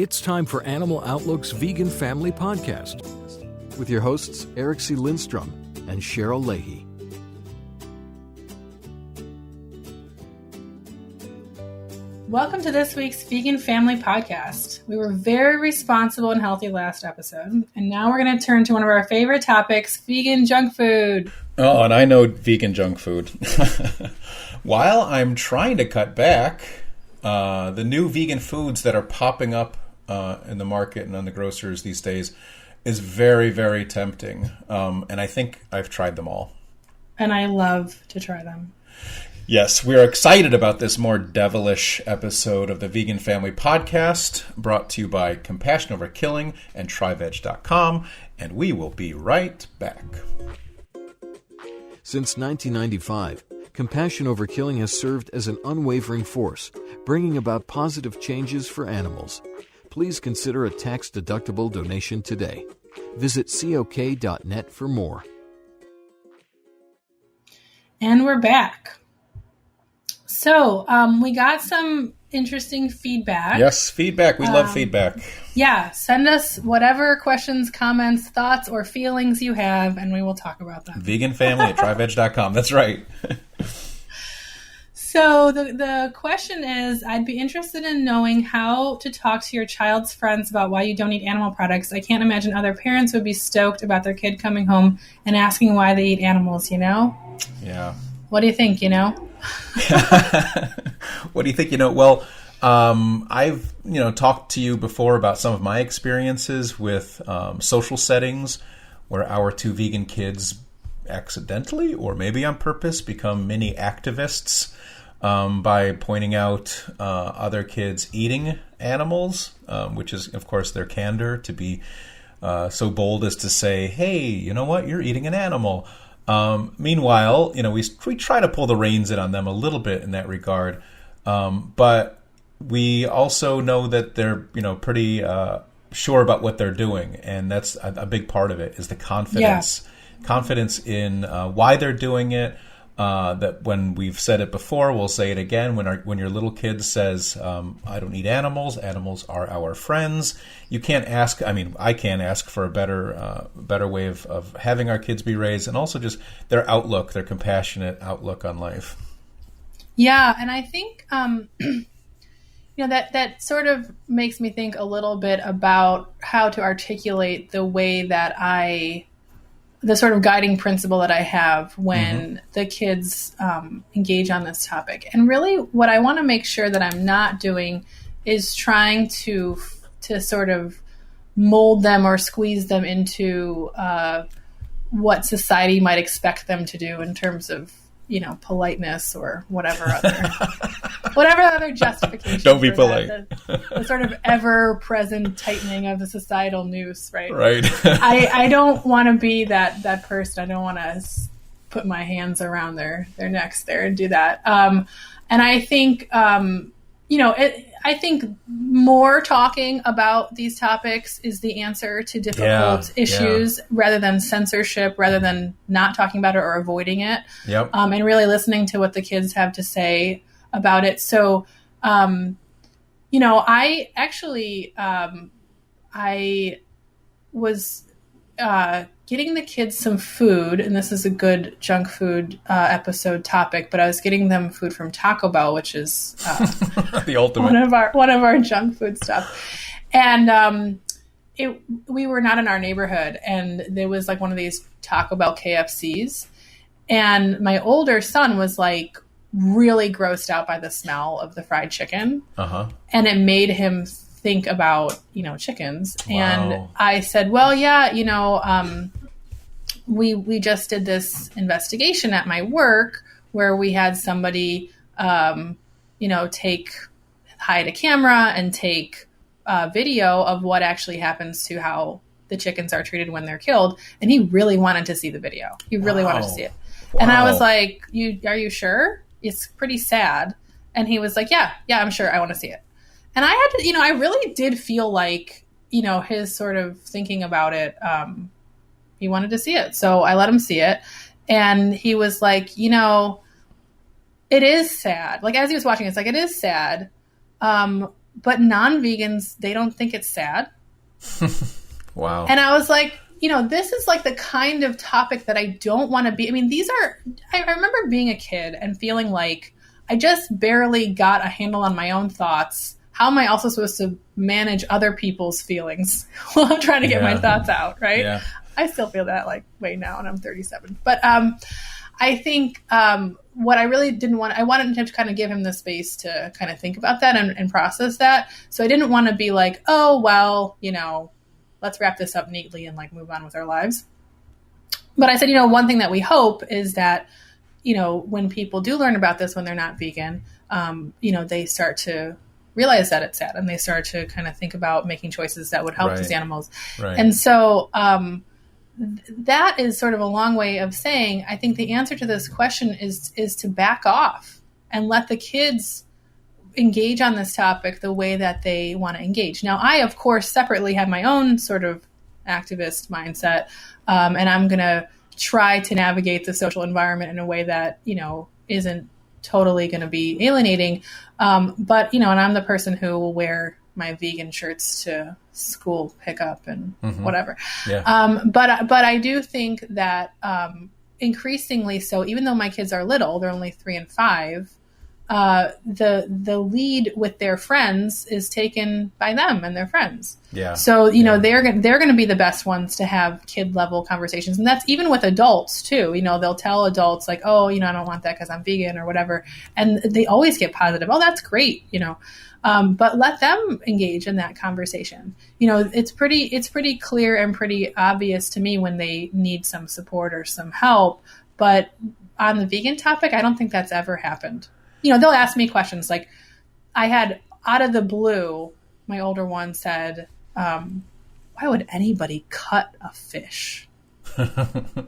It's time for Animal Outlook's Vegan Family Podcast with your hosts Eric C. Lindstrom and Cheryl Leahy. Welcome to this week's Vegan Family Podcast. We were very responsible and healthy last episode, and now we're going to turn to one of our favorite topics, vegan junk food. Oh, and I know vegan junk food. While I'm trying to cut back, the new vegan foods that are popping up in the market and on the grocers these days is very, very tempting. And I think I've tried them all. And I love to try them. Yes, we're excited about this more devilish episode of the Vegan Family Podcast, brought to you by Compassion Over Killing and TryVeg.com, and we will be right back. Since 1995, Compassion Over Killing has served as an unwavering force, bringing about positive changes for animals. Please consider a tax-deductible donation today. Visit cok.net for more. And we're back. So, we got some interesting feedback. Yes, feedback. We love feedback. Yeah, send us whatever questions, comments, thoughts, or feelings you have, and we will talk about them. Veganfamily@tryveg.com. That's right. So the question is, I'd be interested in knowing how to talk to your child's friends about why you don't eat animal products. I can't imagine other parents would be stoked about their kid coming home and asking why they eat animals, you know? Yeah. What do you think, you know? What do you think? Well, I've, talked to you before about some of my experiences with social settings where our two vegan kids accidentally or maybe on purpose become mini activists by pointing out other kids eating animals, which is, of course, their candor to be so bold as to say, hey, you know what? You're eating an animal. Meanwhile, we try to pull the reins in on them a little bit in that regard. But we also know that they're, pretty sure about what they're doing. And that's a big part of it is the confidence. Yeah. Confidence in why they're doing it. That when we've said it before, we'll say it again. When your little kid says, I don't eat animals, animals are our friends. You can't ask, I can't ask for a better way of having our kids be raised, and also just their outlook, their compassionate outlook on life. Yeah, and I think, that sort of makes me think a little bit about how to articulate the way that the sort of guiding principle that I have when the kids engage on this topic. And really what I want to make sure that I'm not doing is trying to sort of mold them or squeeze them into what society might expect them to do in terms of, politeness or whatever other justification. Don't be polite. The sort of ever-present tightening of the societal noose, right? Right. I don't want to be that person. I don't want to put my hands around their necks there and do that. And I think, I think more talking about these topics is the answer to difficult issues rather than censorship, rather than not talking about it or avoiding it. Yep. And really listening to what the kids have to say about it. So, I actually, I was getting the kids some food, and this is a good junk food episode topic, but I was getting them food from Taco Bell, which is the ultimate one of our junk food stuff. And we were not in our neighborhood, and there was like one of these Taco Bell KFCs, and my older son was like really grossed out by the smell of the fried chicken, and it made him think about chickens. Wow. And I said, well, yeah, we just did this investigation at my work where we had somebody hide a camera and take video of what actually happens to how the chickens are treated when they're killed, and he really wanted to see the video. He really wanted to see it. Wow. And I was like, are you sure? It's pretty sad. And he was like, yeah, I'm sure. I want to see it. And I had to, I really did feel like, his sort of thinking about it, he wanted to see it. So I let him see it. And he was like, it is sad. Like, as he was watching, it's like, it is sad. but non-vegans, they don't think it's sad. Wow. And I was like, this is like the kind of topic that I don't want to be. I mean, I remember being a kid and feeling like I just barely got a handle on my own thoughts. How am I also supposed to manage other people's feelings while I'm trying to get my thoughts out, right? Yeah. I still feel that way now, and I'm 37. But I think what I really I wanted him to kind of give him the space to kind of think about that and process that. So I didn't want to be like, oh, well, let's wrap this up neatly and move on with our lives. But I said, one thing that we hope is that, when people do learn about this when they're not vegan, they start to realize that it's sad, and they start to kind of think about making choices that would help these animals. Right. And so that is sort of a long way of saying, I think the answer to this question is to back off and let the kids engage on this topic the way that they want to engage. Now, I, of course, separately have my own sort of activist mindset, and I'm going to try to navigate the social environment in a way that, isn't totally going to be alienating. But, and I'm the person who will wear my vegan shirts to school pickup and whatever. Yeah. But I do think that increasingly so, even though my kids are little, they're only 3 and 5, the lead with their friends is taken by them and their friends. Yeah. So, they're going to be the best ones to have kid level conversations. And that's even with adults too. They'll tell adults like, oh, I don't want that because I'm vegan or whatever. And they always get positive. Oh, that's great. But let them engage in that conversation. It's pretty clear and pretty obvious to me when they need some support or some help. But on the vegan topic, I don't think that's ever happened. They'll ask me questions. Like I had out of the blue, my older one said, why would anybody cut a fish? And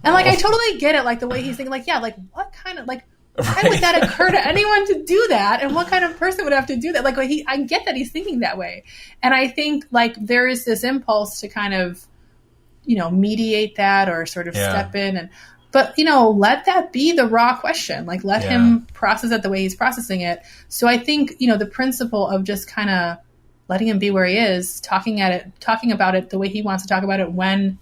I totally get it. The way he's thinking, what kind of, why would that occur to anyone to do that? And what kind of person would have to do that? I get that he's thinking that way. And I think there is this impulse to kind of, mediate that or sort of step in but let that be the raw question. Let him process it the way he's processing it. So I think, the principle of just kind of letting him be where he is, talking about it the way he wants to talk about it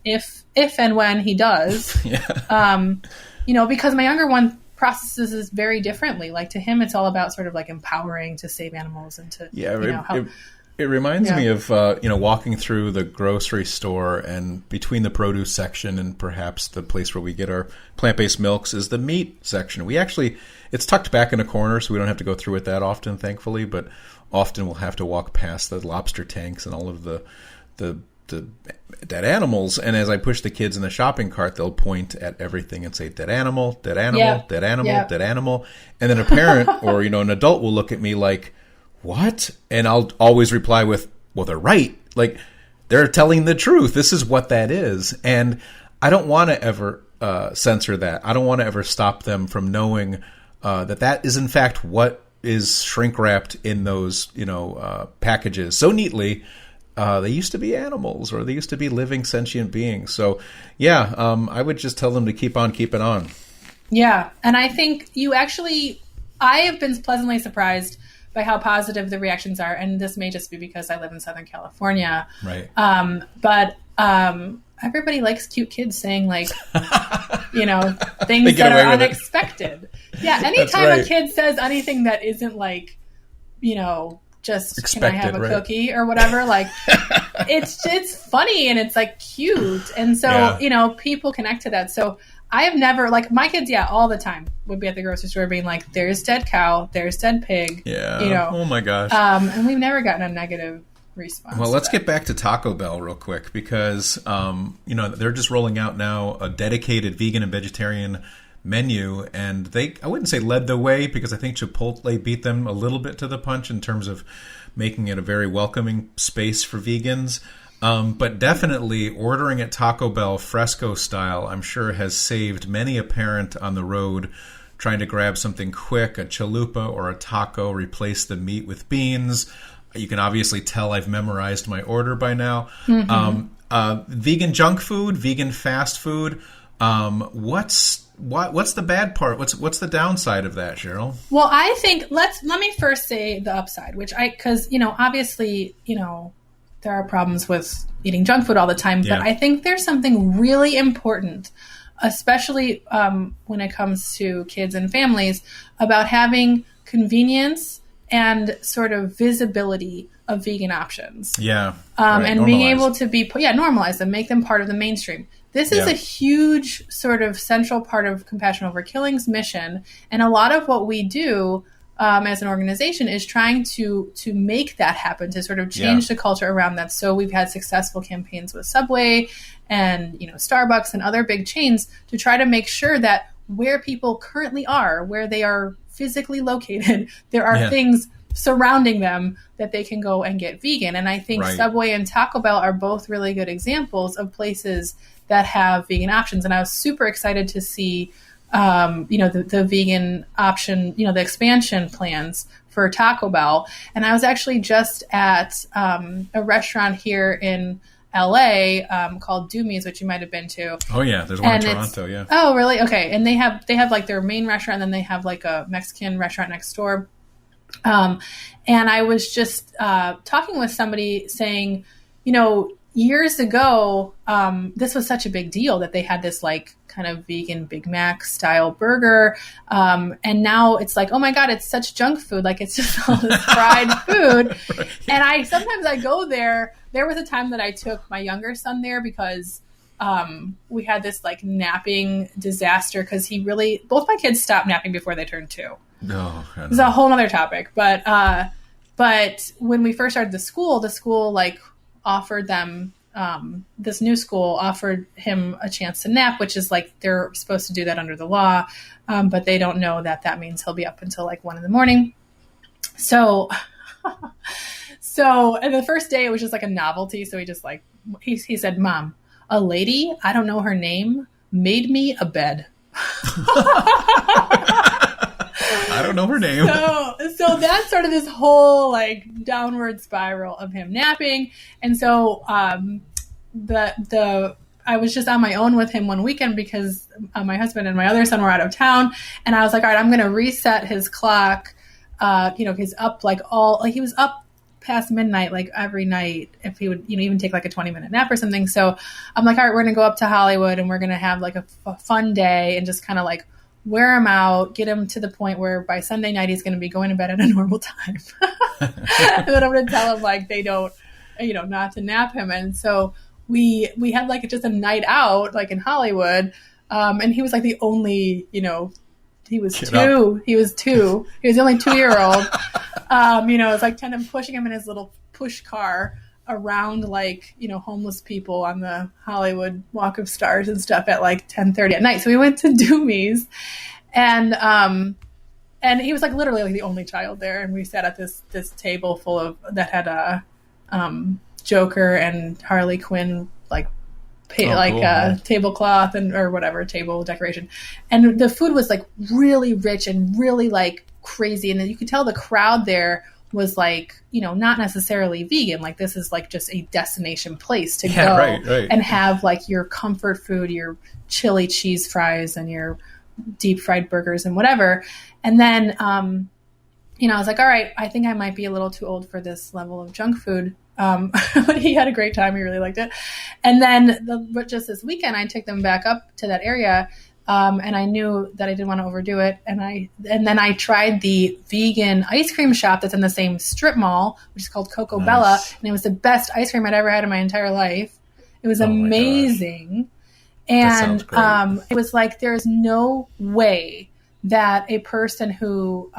if and when he does, because my younger one processes this very differently. To him, it's all about sort of empowering to save animals and to, help. It reminds me of, walking through the grocery store, and between the produce section and perhaps the place where we get our plant-based milks is the meat section. It's tucked back in a corner, so we don't have to go through it that often, thankfully, but often we'll have to walk past the lobster tanks and all of the dead animals. And as I push the kids in the shopping cart, they'll point at everything and say, dead animal, dead animal, dead animal, dead animal. And then a parent or, an adult will look at me like, what? And I'll always reply with, well, they're right. They're telling the truth. This is what that is. And I don't want to ever censor that. I don't want to ever stop them from knowing that is in fact what is shrink wrapped in those, packages so neatly. They used to be animals, or they used to be living sentient beings. So I would just tell them to keep on keeping on. Yeah. And I think I have been pleasantly surprised by how positive the reactions are. And this may just be because I live in Southern California. Right. But everybody likes cute kids saying things that are unexpected. Yeah. Anytime a kid says anything that isn't just expected, can I have a cookie or whatever? It's funny and it's cute. And so, people connect to that. So I have never, my kids, all the time would be at the grocery store being like, there's dead cow, there's dead pig. Yeah. Oh my gosh. And we've never gotten a negative response. Well, let's get back to Taco Bell real quick because, they're just rolling out now a dedicated vegan and vegetarian menu, and I wouldn't say led the way because I think Chipotle beat them a little bit to the punch in terms of making it a very welcoming space for vegans. But definitely ordering at Taco Bell fresco style, I'm sure, has saved many a parent on the road trying to grab something quick, a chalupa or a taco, replace the meat with beans. You can obviously tell I've memorized my order by now. Mm-hmm. Vegan junk food, vegan fast food. What's what's the bad part? What's the downside of that, Cheryl? Well, I think let me first say the upside, because obviously, there are problems with eating junk food all the time, but I think there's something really important, especially when it comes to kids and families, about having convenience and sort of visibility of vegan options. Yeah. And being able to normalize them, make them part of the mainstream. This is a huge sort of central part of Compassion Over Killing's mission. And a lot of what we do as an organization is trying to make that happen, to sort of change the culture around that. So we've had successful campaigns with Subway and, Starbucks and other big chains to try to make sure that where people currently are, where they are physically located, there are things surrounding them that they can go and get vegan. And I think Subway and Taco Bell are both really good examples of places that have vegan options. And I was super excited to see, the vegan option, the expansion plans for Taco Bell. And I was actually just at a restaurant here in LA called Doomie's, which you might have been to. Oh yeah, there's one in Toronto. Yeah. Oh really? Okay. And they have like their main restaurant, and then they have like a Mexican restaurant next door. And I was just talking with somebody saying, years ago, this was such a big deal that they had this like kind of vegan Big Mac style burger. And now it's like, oh my God, it's such junk food. Like it's just all this fried food. And sometimes I go there. There was a time that I took my younger son there because we had this like napping disaster because both my kids stopped napping before they turned 2. No, it's a whole other topic. But when we first started the school like offered them, this new school offered him a chance to nap, which is like they're supposed to do that under the law, but they don't know that means he'll be up until like 1 a.m. So and the first day it was just like a novelty. So he just like he said, "Mom, a lady, I don't know her name, made me a bed." I don't know her name. So that's sort of this whole like downward spiral of him napping. And so I was just on my own with him one weekend because my husband and my other son were out of town. And I was like, all right, I'm going to reset his clock. He's up he was up past midnight, like every night, if he would, even take like a 20-minute nap or something. So I'm like, all right, we're going to go up to Hollywood and we're going to have like a fun day and just kind of like wear him out, get him to the point where by Sunday night he's going to be going to bed at a normal time. And then I'm going to tell him like they don't, not to nap him. And so we had like just a night out like in Hollywood. And he was like the only, he was two. He was 2. He was the only 2-year-old. It was like kind of pushing him in his little push car around like, homeless people on the Hollywood Walk of Stars and stuff at like 10:30 at night. So we went to Doomie's and he was like literally like the only child there. And we sat at this table that had a Joker and Harley Quinn like tablecloth or whatever, table decoration. And the food was like really rich and really like crazy. And you could tell the crowd there was like, not necessarily vegan. Like this is like just a destination place to go and have like your comfort food, your chili cheese fries and your deep fried burgers and whatever. And then, I was like, all right, I think I might be a little too old for this level of junk food. But he had a great time. He really liked it. And then just this weekend, I took them back up to that area. And I knew that I didn't want to overdo it. And then I tried the vegan ice cream shop that's in the same strip mall, which is called Coco Bella. And it was the best ice cream I'd ever had in my entire life. It was amazing. And it was like, there's no way that a person who,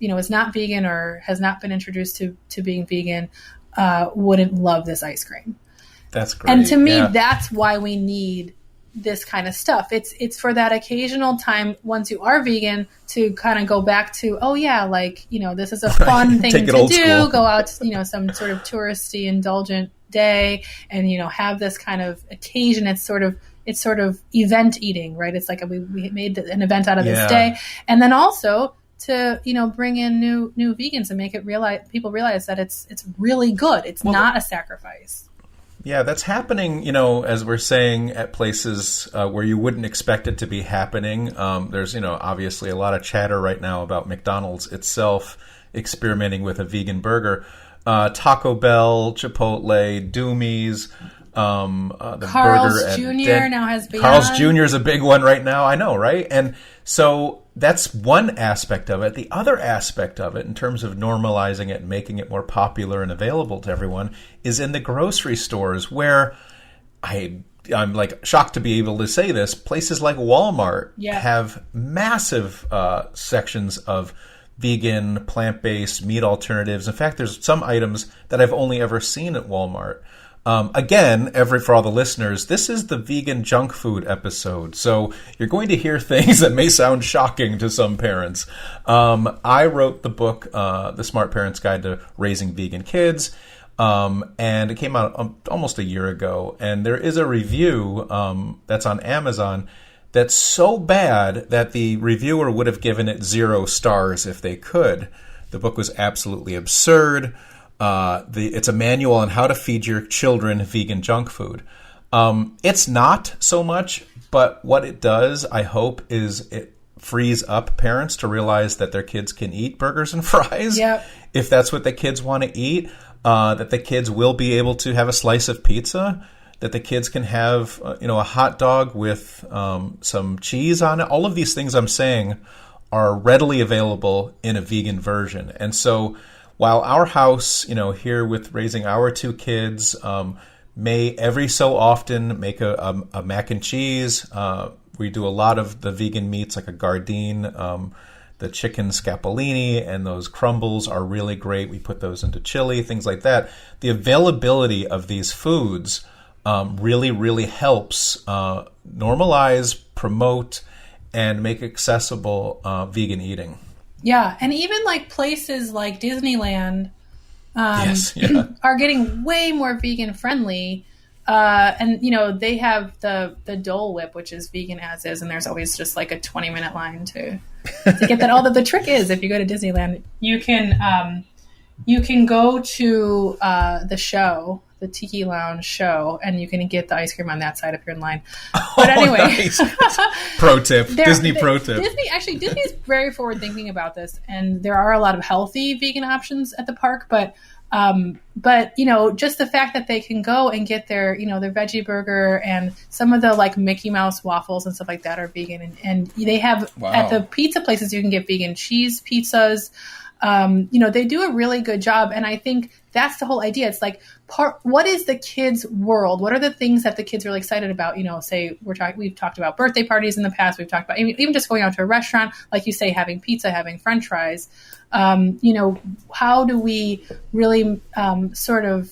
is not vegan or has not been introduced to being vegan wouldn't love this ice cream. That's great. And to me, that's why we need this kind of stuff. It's for that occasional time once you are vegan to kind of go back to, oh yeah, like, this is a fun thing to do. School. Go out, some sort of touristy indulgent day and, have this kind of occasion. It's sort of event eating, right? It's like we made an event out of this day. And then also to, bring in new vegans and make it people realize that it's really good. It's not a sacrifice. Yeah, that's happening, as we're saying, at places where you wouldn't expect it to be happening. There's, obviously a lot of chatter right now about McDonald's itself experimenting with a vegan burger. Taco Bell, Chipotle, Doomie's, the Carl's burger Jr. now has Beyond. Carl's Jr. is a big one right now. I know, right? And so that's one aspect of it. The other aspect of it, in terms of normalizing it and making it more popular and available to everyone, is in the grocery stores, where I'm like shocked to be able to say this. Places like Walmart have massive sections of vegan, plant-based meat alternatives. In fact, there's some items that I've only ever seen at Walmart. Again, for all the listeners, this is the vegan junk food episode, so you're going to hear things that may sound shocking to some parents. I wrote the book, The Smart Parent's Guide to Raising Vegan Kids, and it came out almost a year ago, and there is a review that's on Amazon that's so bad that the reviewer would have given it 0 stars if they could. The book was absolutely absurd. It's a manual on how to feed your children vegan junk food. It's not so much, but what it does, I hope, is it frees up parents to realize that their kids can eat burgers and fries. Yep. If that's what the kids want to eat, that the kids will be able to have a slice of pizza, that the kids can have, a hot dog with some cheese on it. All of these things I'm saying are readily available in a vegan version. And so while our house, here with raising our 2 kids, may every so often make a mac and cheese, we do a lot of the vegan meats like a Gardein, the chicken scapolini, and those crumbles are really great. We put those into chili, things like that. The availability of these foods really, really helps normalize, promote, and make accessible vegan eating. Yeah, and even like places like Disneyland are getting way more vegan friendly. And they have the Dole Whip, which is vegan as is, and there's always just like a 20-minute line to get that. Although the trick is, if you go to Disneyland, you can go to the show, the Tiki Lounge show, and you can get the ice cream on that side if you're in line. But anyway, nice. Pro tip, Disney pro tip. Disney's very forward thinking about this, and there are a lot of healthy vegan options at the park. But just the fact that they can go and get their veggie burger, and some of the like Mickey Mouse waffles and stuff like that are vegan, and they have at the pizza places you can get vegan cheese pizzas. They do a really good job, and I think that's the whole idea. It's like, what is the kids' world? What are the things that the kids are really excited about? Say we've talked about birthday parties in the past. We've talked about even just going out to a restaurant, like you say, having pizza, having French fries. How do we really sort of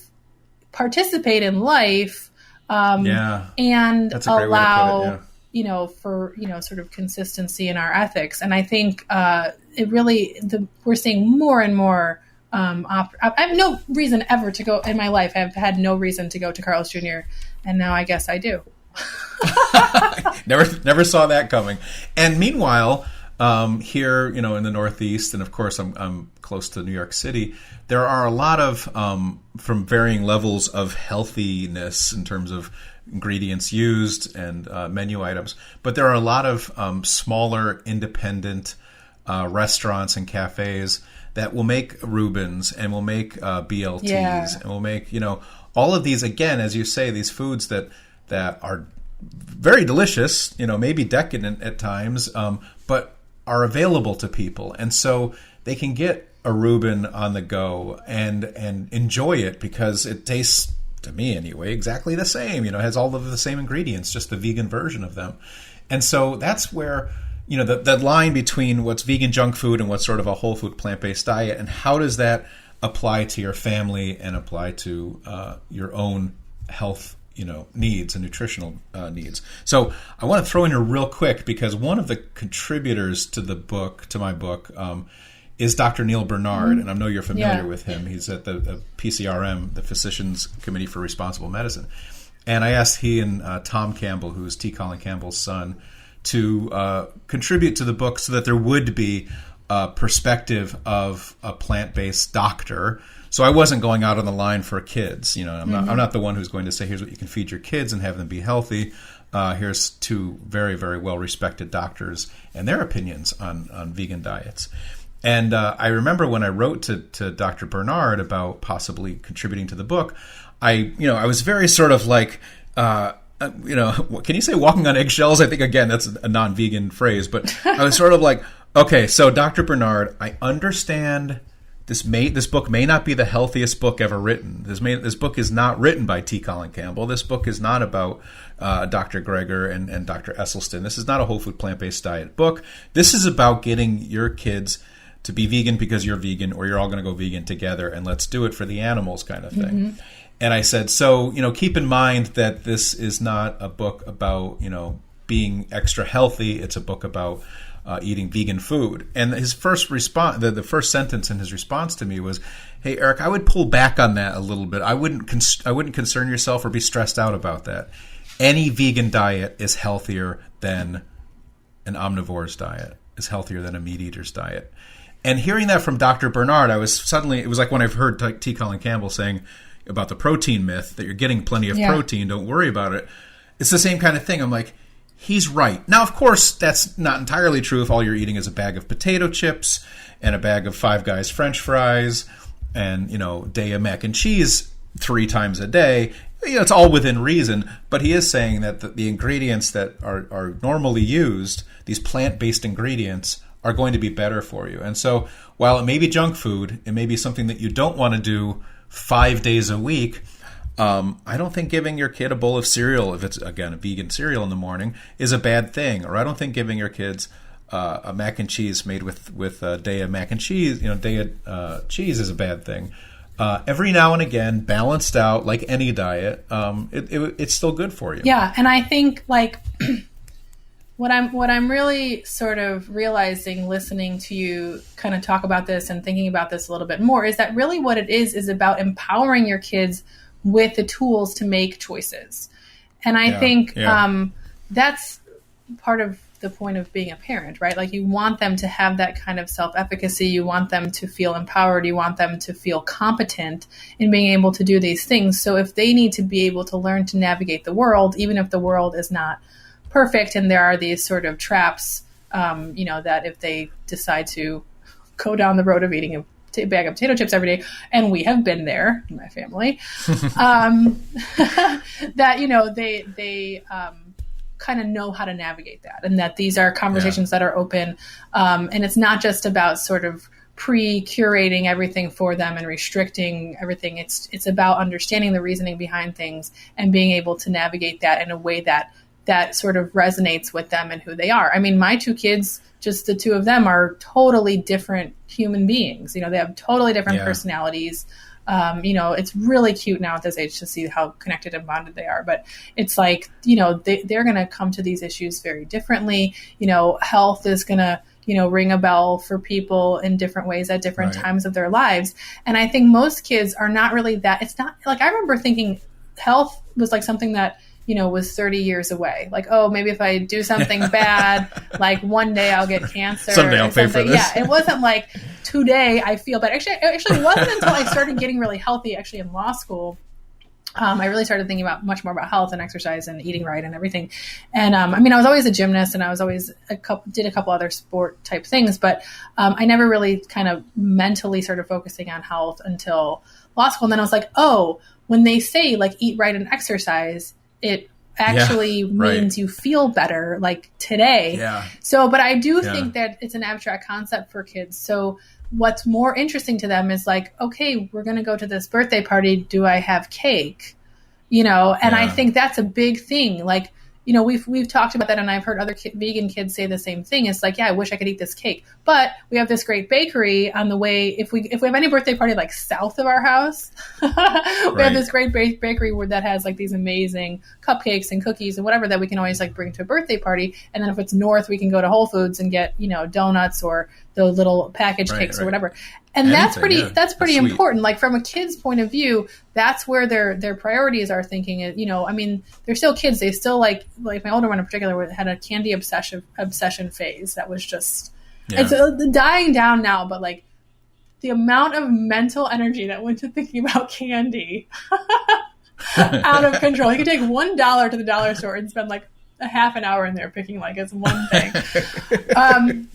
participate in life and that's a great way to put it, for sort of consistency in our ethics. And I think we're seeing more and more. I have no reason ever to go in my life. I've had no reason to go to Carl's Jr. And now I guess I do. Never saw that coming. And meanwhile, here, in the Northeast, and of course I'm close to New York City, there are a lot of, from varying levels of healthiness in terms of ingredients used and menu items, but there are a lot of smaller independent restaurants and cafes that will make Reubens and will make BLTs and will make, all of these, again, as you say, these foods that are very delicious, maybe decadent at times, but are available to people. And so they can get a Reuben on the go and enjoy it because it tastes, to me anyway, exactly the same. Has all of the same ingredients, just the vegan version of them. And so that's where the line between what's vegan junk food and what's sort of a whole food plant-based diet, and how does that apply to your family and apply to your own health needs and nutritional needs. So I want to throw in here real quick, because one of the contributors to my book, is Dr. Neil Bernard, and I know you're familiar with him. He's at the PCRM, the Physicians Committee for Responsible Medicine. And I asked he and Tom Campbell, who is T. Colin Campbell's son, to contribute to the book so that there would be a perspective of a plant-based doctor So I wasn't going out on the line for kids. I'm not the one who's going to say, here's what you can feed your kids and have them be healthy. Here's two very, very well-respected doctors and their opinions on vegan diets. And I remember when I wrote to Dr. Bernard about possibly contributing to the book, I was very sort of like, can you say walking on eggshells? I think, again, that's a non-vegan phrase, but I was sort of like, okay, so Dr. Bernard, I understand this book may not be the healthiest book ever written. This book is not written by T. Colin Campbell. This book is not about Dr. Greger and Dr. Esselstyn. This is not a whole food plant-based diet book. This is about getting your kids to be vegan because you're vegan, or you're all going to go vegan together, and let's do it for the animals kind of thing. Mm-hmm. And I said, so, keep in mind that this is not a book about, being extra healthy. It's a book about eating vegan food. And his first response, the first sentence in his response to me was, hey, Eric, I would pull back on that a little bit. I wouldn't concern yourself or be stressed out about that. Any vegan diet is healthier than an omnivore's diet, is healthier than a meat eater's diet. And hearing that from Dr. Bernard, it was like when I've heard T. Colin Campbell saying about the protein myth, that you're getting plenty of protein, don't worry about it. It's the same kind of thing. I'm like, he's right. Now, of course, that's not entirely true if all you're eating is a bag of potato chips and a bag of Five Guys French fries and, day of mac and cheese 3 times a day. It's all within reason. But he is saying that the ingredients that are normally used, these plant-based ingredients, are going to be better for you. And so while it may be junk food, it may be something that you don't want to do 5 days a week. I don't think giving your kid a bowl of cereal, if it's, again, a vegan cereal in the morning, is a bad thing. Or I don't think giving your kids a mac and cheese made with Daiya mac and cheese, Daiya cheese is a bad thing. Every now and again, balanced out like any diet, it's still good for you. Yeah, and I think what I'm really sort of realizing, listening to you kind of talk about this and thinking about this a little bit more, is that really what it is about empowering your kids with the tools to make choices. And I think that's part of the point of being a parent, right? Like, you want them to have that kind of self-efficacy. You want them to feel empowered. You want them to feel competent in being able to do these things. So if they need to be able to learn to navigate the world, even if the world is not perfect and there are these sort of traps, that if they decide to go down the road of eating a bag of potato chips every day, and we have been there in my family, that they kind of know how to navigate that, and that these are conversations that are open, and it's not just about sort of pre-curating everything for them and restricting everything. It's about understanding the reasoning behind things and being able to navigate that in a way that sort of resonates with them and who they are. I mean, my 2 kids, just the 2 of them, are totally different human beings. They have totally different personalities. It's really cute now at this age to see how connected and bonded they are. But it's like, they're going to come to these issues very differently. Health is going to, ring a bell for people in different ways at different times of their lives. And I think most kids are not really that. It's not like, I remember thinking health was like something that, was 30 years away. Like, oh, maybe if I do something bad, like one day I'll get cancer. Someday I'll pay for this. Yeah, it wasn't like today I feel better. Actually, it wasn't until I started getting really healthy, actually in law school. I really started thinking about much more about health and exercise and eating right and everything. And I was always a gymnast, and I was always did a couple other sport type things, but I never really kind of mentally started focusing on health until law school. And then I was like, oh, when they say like eat right and exercise, it actually means you feel better like today. Yeah. So, but I do think that it's an abstract concept for kids. So what's more interesting to them is like, okay, we're going to go to this birthday party. Do I have cake? And I think that's a big thing. Like, we've talked about that, and I've heard other vegan kids say the same thing. It's like, yeah, I wish I could eat this cake, but we have this great bakery on the way. If we have any birthday party like south of our house, we have this great bakery that has like these amazing cupcakes and cookies and whatever that we can always like bring to a birthday party. And then if it's north, we can go to Whole Foods and get donuts or the little packaged cakes or whatever. And anything, that's pretty important. Like, from a kid's point of view, that's where their priorities are thinking. They're still kids. They still like my older one in particular had a candy obsession phase that was just, it's dying down now, but like the amount of mental energy that went to thinking about candy out of control. You could take $1 to the dollar store and spend like a half an hour in there picking like it's one thing.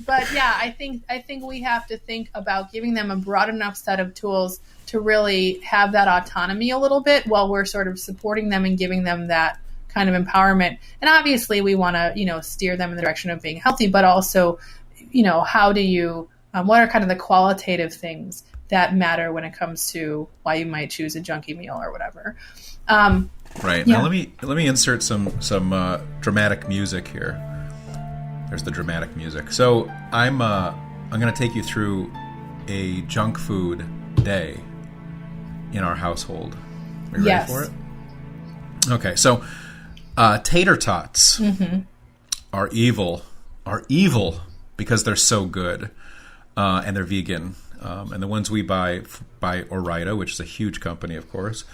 But yeah, I think we have to think about giving them a broad enough set of tools to really have that autonomy a little bit while we're sort of supporting them and giving them that kind of empowerment. And obviously we want to, steer them in the direction of being healthy, but also, how do you, what are kind of the qualitative things that matter when it comes to why you might choose a junky meal or whatever. Right. Yeah. Now let me insert some dramatic music here. There's the dramatic music. So I'm going to take you through a junk food day in our household. Are you ready for it? Okay. So tater tots are evil because they're so good and they're vegan. And the ones we buy by Ore-Ida, which is a huge company, of course,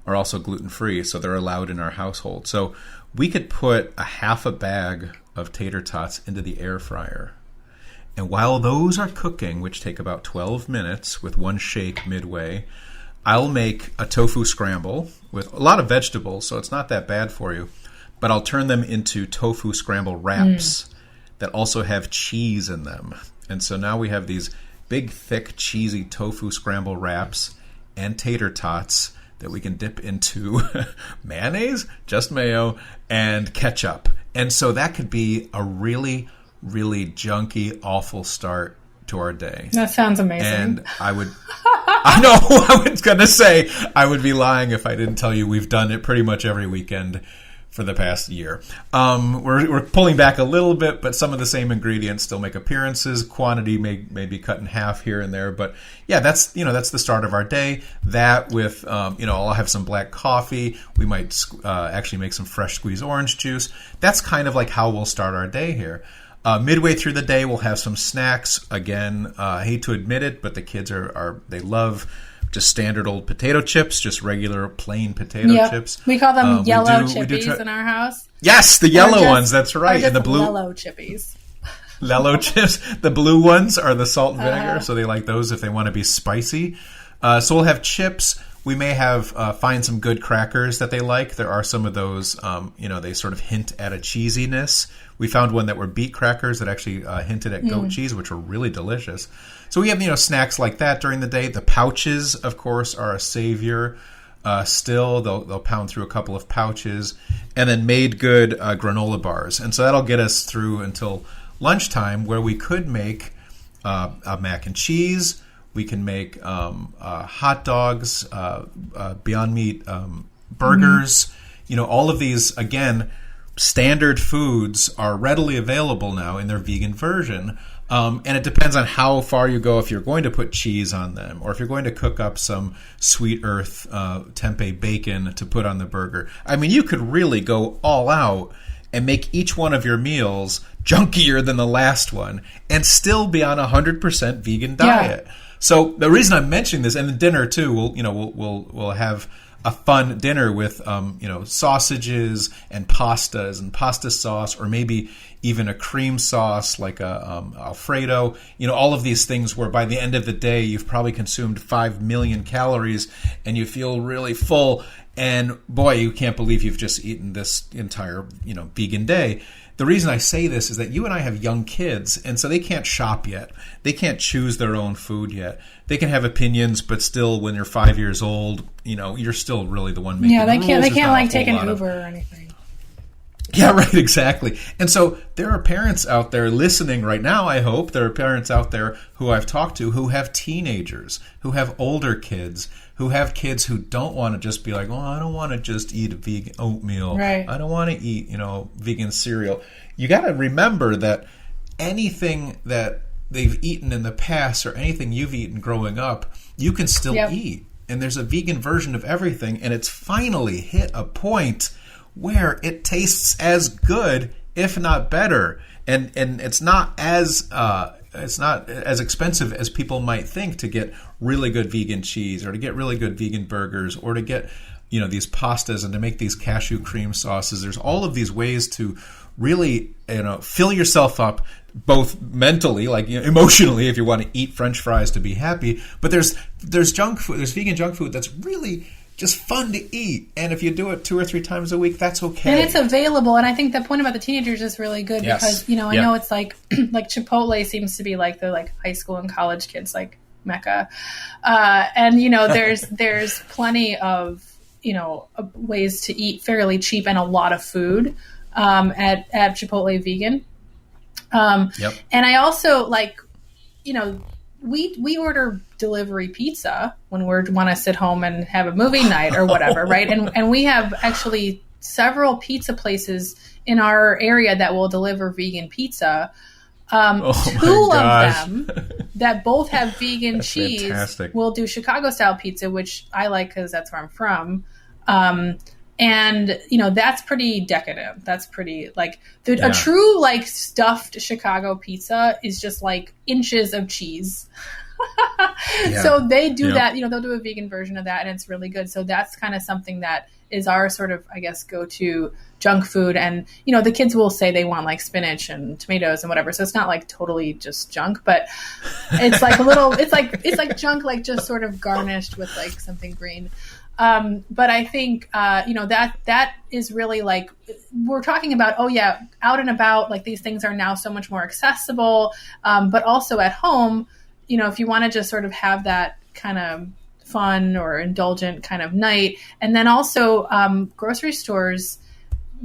are also gluten-free, so they're allowed in our household. So we could put a half a bag of tater tots into the air fryer. And while those are cooking, which take about 12 minutes with one shake midway, I'll make a tofu scramble with a lot of vegetables, so it's not that bad for you. But I'll turn them into tofu scramble wraps that also have cheese in them. And so now we have these big, thick, cheesy tofu scramble wraps and tater tots that we can dip into mayonnaise, just mayo, and ketchup. And so that could be a really, really junky, awful start to our day. That sounds amazing. And I was going to say, I would be lying if I didn't tell you we've done it pretty much every weekend for the past year. We're pulling back a little bit, but some of the same ingredients still make appearances. Quantity may be cut in half here and there, but yeah, that's the start of our day. That with I'll have some black coffee. We might actually make some fresh squeezed orange juice. That's kind of like how we'll start our day here. Midway through the day, we'll have some snacks. Again, I hate to admit it, but the kids they love just standard old potato chips, just regular plain potato chips. We call them yellow chippies in our house. Yes, the yellow ones. That's right. And the blue yellow chippies. Lello chips. The blue ones are the salt and vinegar, so they like those if they want to be spicy. So we'll have chips. We may have find some good crackers that they like. There are some of those, they sort of hint at a cheesiness. We found one that were beet crackers that actually hinted at goat cheese, which were really delicious. So we have, snacks like that during the day. The pouches, of course, are a savior. Still, they'll pound through a couple of pouches. And then made good granola bars. And so that'll get us through until lunchtime, where we could make a mac and cheese. We can make hot dogs, Beyond Meat burgers. All of these, again, standard foods are readily available now in their vegan version. And it depends on how far you go if you're going to put cheese on them or if you're going to cook up some sweet earth tempeh bacon to put on the burger. I mean, you could really go all out and make each one of your meals junkier than the last one and still be on a 100% vegan diet. So the reason I'm mentioning this, and the dinner too, we'll have a fun dinner with sausages and pastas and pasta sauce, or maybe even a cream sauce like a Alfredo. All of these things where by the end of the day you've probably consumed 5 million calories and you feel really full. And boy, you can't believe you've just eaten this entire vegan day. The reason I say this is that you and I have young kids, and so they can't shop yet. They can't choose their own food yet. They can have opinions, but still, when you're 5 years old, you're still really the one making the rules. They can't like take an Uber or anything. Yeah, right, exactly. And so there are parents out there listening right now, I hope. There are parents out there who I've talked to who have teenagers, who have older kids, who have kids who don't want to just be like, oh, I don't want to just eat a vegan oatmeal. Right. I don't want to eat, vegan cereal. You got to remember that anything that they've eaten in the past or anything you've eaten growing up, you can still eat. And there's a vegan version of everything, and it's finally hit a point where it tastes as good, if not better. And it's not as expensive as people might think to get really good vegan cheese or to get really good vegan burgers or to get these pastas and to make these cashew cream sauces. There's all of these ways to really, fill yourself up both mentally, like emotionally, if you want to eat French fries to be happy. But there's junk food, there's vegan junk food that's really just fun to eat, and if you do it 2 or 3 times a week, that's okay. And it's available. And I think the point about the teenagers is really good because I know it's like Chipotle seems to be like the high school and college kids mecca, and there's plenty of ways to eat fairly cheap and a lot of food at Chipotle Vegan. And I also we order delivery pizza when we want to sit home and have a movie night or whatever, right? And we have actually several pizza places in our area that will deliver vegan pizza. 2 of them that both have vegan cheese fantastic. Will do Chicago style pizza, which I like because that's where I'm from. And that's pretty decadent. That's pretty a true stuffed Chicago pizza is just inches of cheese. So they do that, they'll do a vegan version of that and it's really good. So that's kind of something that is our sort of, I guess, go-to junk food. And, the kids will say they want spinach and tomatoes and whatever. So it's not totally just junk, but it's a little, it's like junk, just sort of garnished with something green. But I think, that is really we're talking about, out and about, these things are now so much more accessible. But also at home, if you want to just sort of have that kind of fun or indulgent kind of night. And then also, grocery stores,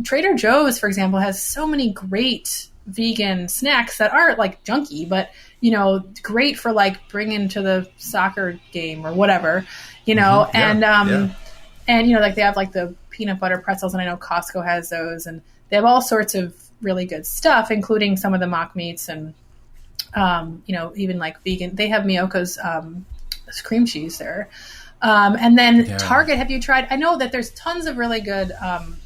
Trader Joe's, for example, has so many great vegan snacks that aren't junky, but, great for bringing to the soccer game or whatever. And they have the peanut butter pretzels, and I know Costco has those, and they have all sorts of really good stuff, including some of the mock meats and, even vegan. They have Miyoko's cream cheese there. And then Target, have you tried? I know that there's tons of really good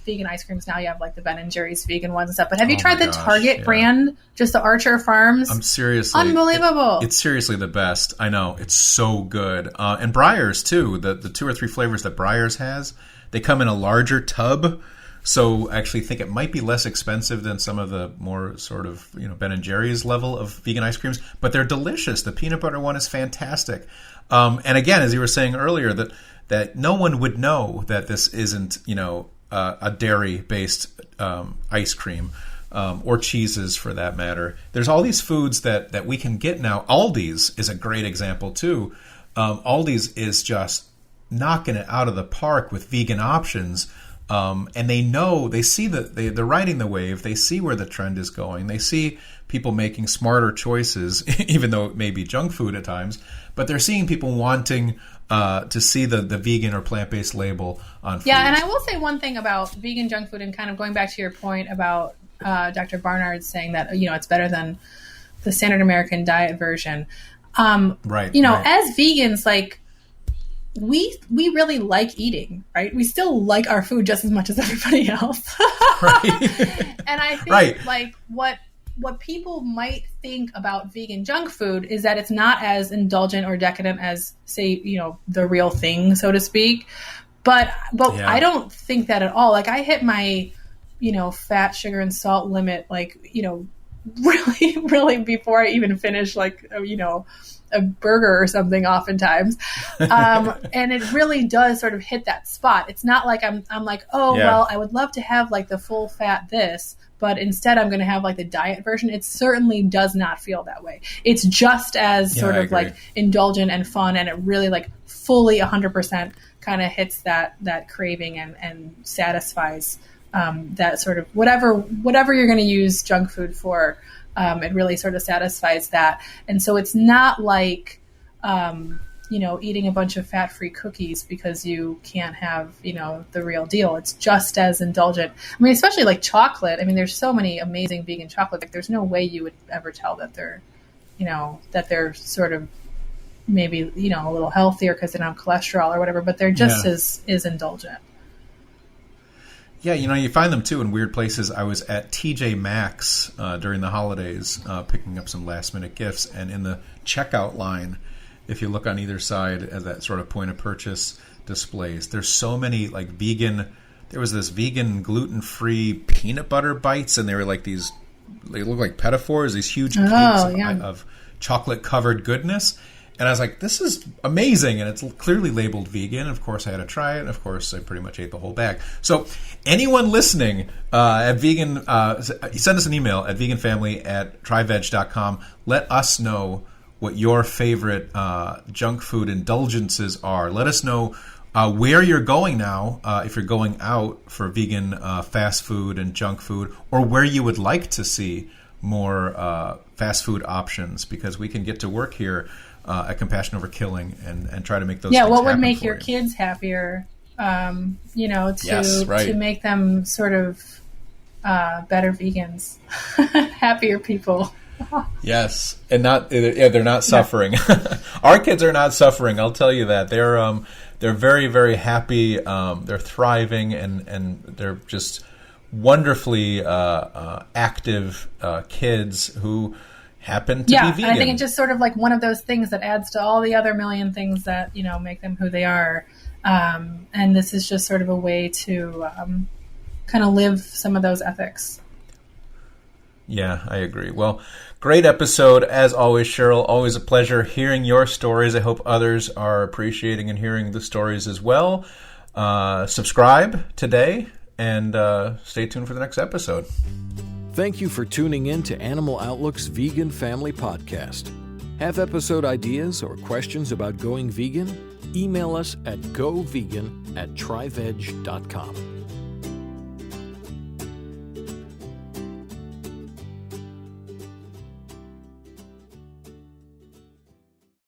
vegan ice creams now. You have the Ben and Jerry's vegan ones and stuff. But have you tried the Target brand, just the Archer Farms? I'm seriously unbelievable. It's seriously the best. I know, it's so good. And Breyers too. The 2 or 3 flavors that Breyers has, they come in a larger tub. So actually think it might be less expensive than some of the more sort of, Ben and Jerry's level of vegan ice creams, but they're delicious. The peanut butter one is fantastic. And again, as you were saying earlier, that no one would know that this isn't, a dairy-based ice cream or cheeses for that matter. There's all these foods that we can get now. Aldi's is a great example too. Aldi's is just knocking it out of the park with vegan options. And they see that they're riding the wave. They see where the trend is going. They see people making smarter choices, even though it may be junk food at times. But they're seeing people wanting to see the vegan or plant-based label on food. Yeah, and I will say one thing about vegan junk food, and kind of going back to your point about Dr. Barnard saying that it's better than the standard American diet version. Right. As vegans, we really like eating, right? We still like our food just as much as everybody else. Right. And I think what people might think about vegan junk food is that it's not as indulgent or decadent as, say, the real thing, so to speak. But I don't think that at all. I hit my, fat, sugar, and salt limit, really, really before I even finish, a burger or something oftentimes. And it really does sort of hit that spot. It's not like I'm well, I would love to have the full fat this, but instead I'm going to have the diet version. It certainly does not feel that way. It's just as sort of indulgent and fun, and it really fully 100% kind of hits that craving and satisfies that sort of whatever you're going to use junk food for. It really sort of satisfies that. And so it's not eating a bunch of fat-free cookies because you can't have, the real deal. It's just as indulgent. I mean, especially chocolate. I mean, there's so many amazing vegan chocolate. There's no way you would ever tell that they're sort of maybe, a little healthier because they don't have cholesterol or whatever, but they're just as indulgent. Yeah, you find them too in weird places. I was at TJ Maxx during the holidays picking up some last-minute gifts, and in the checkout line, if you look on either side at that sort of point-of-purchase displays, there's so many vegan there was this vegan gluten-free peanut butter bites, and they were like these, they look like pedophores, these huge cakes of chocolate-covered goodness. And I was like, this is amazing, and it's clearly labeled vegan. Of course, I had to try it, and of course, I pretty much ate the whole bag. So anyone listening at vegan, send us an email at veganfamily@tryveg.com. Let us know what your favorite junk food indulgences are. Let us know where you're going now, if you're going out for vegan fast food and junk food, or where you would like to see more fast food options, because we can get to work here at Compassion Over Killing and try to make those things what would happen make for your you. kids happier, Yes, right. to make them sort of better vegans, happier people. Yes, and they're not suffering. Our kids are not suffering, I'll tell you that. They're very, very happy, they're thriving, and they're just wonderfully active kids who happen to be vegan. I think it's just sort of like one of those things that adds to all the other million things that, make them who they are. And this is just sort of a way to kind of live some of those ethics. Yeah, I agree. Well, great episode. As always, Cheryl, always a pleasure hearing your stories. I hope others are appreciating and hearing the stories as well. Subscribe today and stay tuned for the next episode. Thank you for tuning in to Animal Outlook's Vegan Family Podcast. Have episode ideas or questions about going vegan? Email us at govegan@tryveg.com.